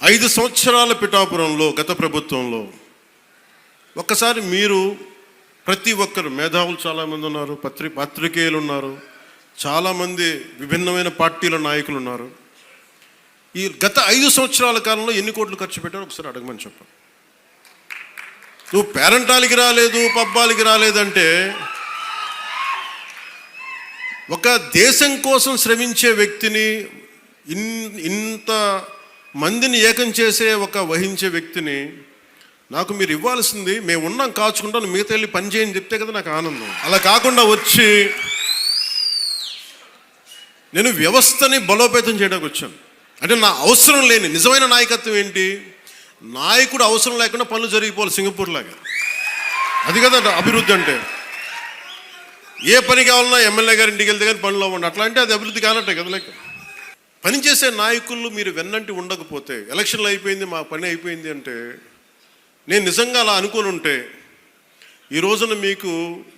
5 సంవత్సరాల పిఠాపురంలో గత ప్రభుత్వంలో ఒక్కసారి మీరు ప్రతి ఒక్కరు మేధావులు చాలామంది ఉన్నారు, పత్రికేయులు ఉన్నారు, చాలామంది విభిన్నమైన పార్టీల నాయకులు ఉన్నారు. ఈ గత 5 సంవత్సరాల కాలంలో ఎన్ని కోట్లు ఖర్చు పెట్టారో ఒకసారి అడగమని చెప్పాను. నువ్వు పేరంటాలకి రాలేదు, పబ్బాలకి రాలేదంటే ఒక దేశం కోసం శ్రమించే వ్యక్తిని, ఇంత మందిని ఏకం చేసే వహించే వ్యక్తిని నాకు మీరు ఇవ్వాల్సింది, మేము ఉన్నాం కాచుకుంటాను, మిగతా వెళ్ళి పని చేయని చెప్తే కదా నాకు ఆనందం. అలా కాకుండా వచ్చి నేను వ్యవస్థని బలోపేతం చేయడానికి వచ్చాను. అంటే నా అవసరం లేని నిజమైన నాయకత్వం ఏంటి? నాయకుడు అవసరం లేకుండా పనులు జరిగిపోవాలి సింగపూర్ లాగా. అది కదా అభివృద్ధి అంటే. ఏ పని కావాలన్నా ఎమ్మెల్యే గారి ఇంటికి వెళ్తే కానీ పనులు అవ్వండి, అట్లా అంటే అది అభివృద్ధి కానట్టే కదా. లెక్క పనిచేసే నాయకులు మీరు వెన్నంటి ఉండకపోతే, ఎలక్షన్లు అయిపోయింది మా పని అయిపోయింది అంటే, నేను నిజంగా అలా అనుకుని ఉంటే ఈ రోజున మీకు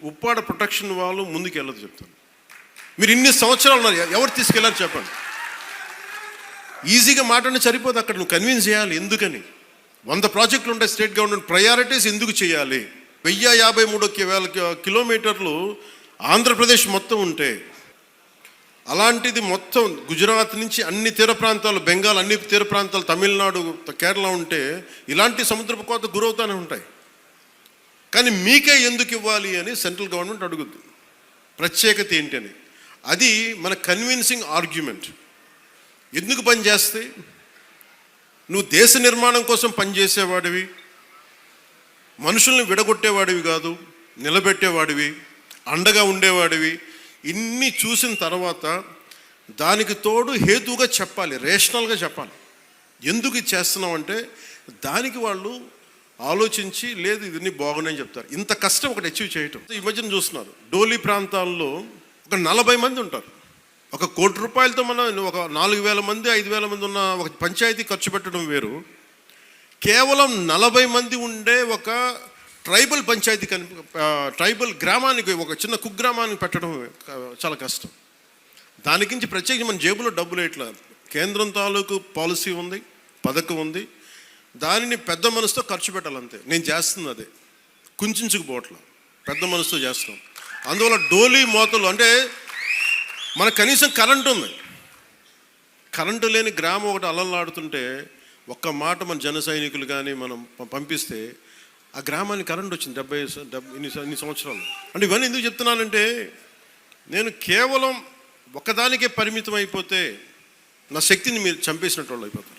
ఉప్పాడ ప్రొటెక్షన్ వాళ్ళు ముందుకు వెళ్ళదు చెప్తాను. మీరు ఇన్ని సంవత్సరాలు ఉన్నారు, ఎవరు తీసుకెళ్ళారు చెప్పండి. ఈజీగా మాట్లాడి సరిపోదు, అక్కడ నువ్వు కన్విన్స్ చేయాలి. ఎందుకని 100 ప్రాజెక్టులు ఉంటాయి స్టేట్ గవర్నమెంట్, ప్రయారిటీస్ ఎందుకు చేయాలి? 1053 కిలోమీటర్లు ఆంధ్రప్రదేశ్ మొత్తం ఉంటే, అలాంటిది మొత్తం గుజరాత్ నుంచి అన్ని తీర ప్రాంతాలు, బెంగాల్ అన్ని తీర ప్రాంతాలు, తమిళనాడు, కేరళ ఉంటే ఇలాంటి సముద్రపు కోత గురవుతూనే ఉంటాయి. కానీ మీకే ఎందుకు ఇవ్వాలి అని సెంట్రల్ గవర్నమెంట్ అడుగుద్ది. ప్రత్యేకత ఏంటి అని. అది మన కన్విన్సింగ్ ఆర్గ్యుమెంట్. ఎందుకు పని చేస్తే? నువ్వు దేశ నిర్మాణం కోసం పనిచేసేవాడివి, మనుషుల్ని విడగొట్టేవాడివి కాదు, నిలబెట్టేవాడివి, అండగా ఉండేవాడివి. ఇన్ని చూసిన తర్వాత దానికి తోడు హేతువుగా చెప్పాలి, రేషనల్గా చెప్పాలి. ఎందుకు ఇది చేస్తున్నావు అంటే దానికి వాళ్ళు ఆలోచించి, లేదు ఇవన్నీ బాగున్నాయని చెప్తారు. ఇంత కష్టం ఒకటి అచీవ్ చేయటం. ఈ మధ్యన చూస్తున్నారు, డోలీ ప్రాంతాల్లో ఒక 40 మంది ఉంటారు. 1 కోటి రూపాయలతో మనం ఒక 4,000 మంది 5,000 మంది ఉన్న ఒక పంచాయతీ ఖర్చు పెట్టడం వేరు. కేవలం 40 మంది ఉండే ఒక ట్రైబల్ పంచాయతీ ట్రైబల్ గ్రామానికి, ఒక చిన్న కుగ్రామానికి పెట్టడం చాలా కష్టం. దానికించి ప్రత్యేకించి మన జేబులో డబ్బులు ఇట్లా కేంద్రం తాలూకు పాలసీ ఉంది, పథకం ఉంది, దానిని పెద్ద మనసుతో ఖర్చు పెట్టాలంతే. నేను చేస్తుంది అదే, కుంచుకుపోవట్ల పెద్ద మనసుతో చేస్తున్నాం. అందువల్ల డోలీ మోతలు అంటే మనకు కనీసం కరెంటు ఉంది, కరెంటు లేని గ్రామం ఒకటి అల్లలాడుతుంటే ఒక్క మాట మన జన సైనికులు కానీ మనం పంపిస్తే ఆ గ్రామానికి కరెంట్ వచ్చింది 70 ఇన్ని సంవత్సరాలు. అంటే ఇవన్నీ ఎందుకు చెప్తున్నానంటే, నేను కేవలం ఒకదానికే పరిమితం అయిపోతే నా శక్తిని మీరు చంపేసినట్టు వాళ్ళు అయిపోతారు.